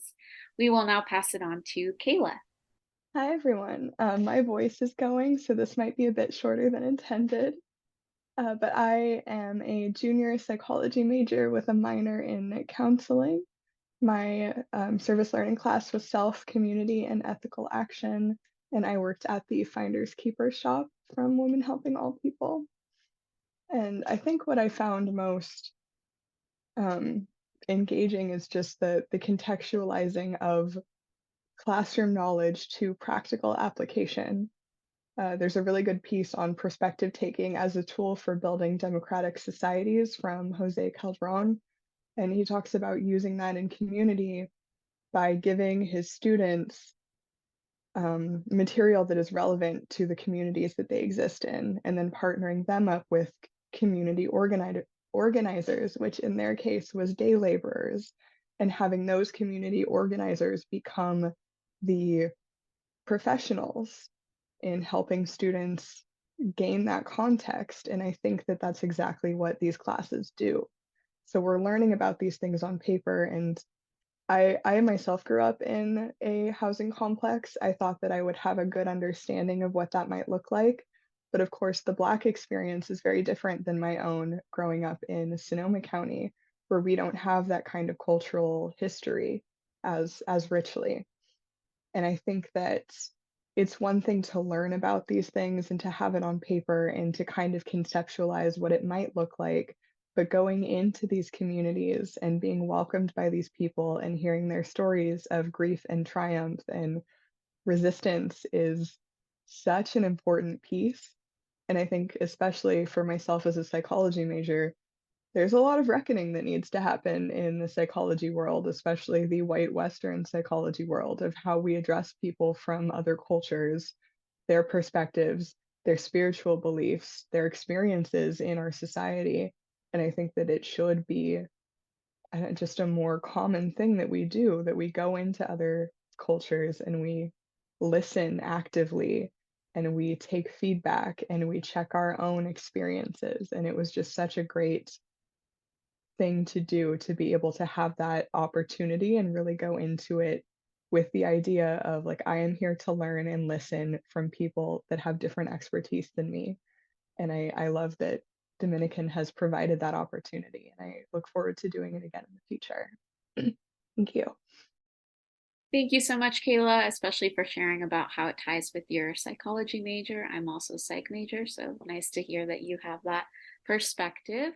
questions. We will now pass it on to Kayla. Hi everyone. My voice is going, so this might be a bit shorter than intended. But I am a junior psychology major with a minor in counseling. My service learning class was self, community, and ethical action, and I worked at the Finders Keepers shop from Women Helping All People. And I think what I found most um, engaging is just the contextualizing of classroom knowledge to practical application. There's a really good piece on perspective taking as a tool for building democratic societies from Jose Calderon, and he talks about using that in community by giving his students material that is relevant to the communities that they exist in, and then partnering them up with community organizers, which in their case was day laborers, and having those community organizers become the professionals in helping students gain that context. And I think that that's exactly what these classes do. So we're learning about these things on paper. And I myself grew up in a housing complex. I thought that I would have a good understanding of what that might look like. But of course, the Black experience is very different than my own growing up in Sonoma County, where we don't have that kind of cultural history as richly. And I think that it's one thing to learn about these things and to have it on paper and to kind of conceptualize what it might look like. But going into these communities and being welcomed by these people and hearing their stories of grief and triumph and resistance is such an important piece. And I think, especially for myself as a psychology major, there's a lot of reckoning that needs to happen in the psychology world, especially the white Western psychology world, of how we address people from other cultures, their perspectives, their spiritual beliefs, their experiences in our society. And I think that it should be just a more common thing that we do, that we go into other cultures and we listen actively and we take feedback and we check our own experiences. And it was just such a great thing to do to be able to have that opportunity and really go into it with the idea of like, I am here to learn and listen from people that have different expertise than me. And I love that Dominican has provided that opportunity, and I look forward to doing it again in the future. Thank you. Thank you so much, Kayla, especially for sharing about how it ties with your psychology major. I'm also a psych major, so nice to hear that you have that perspective.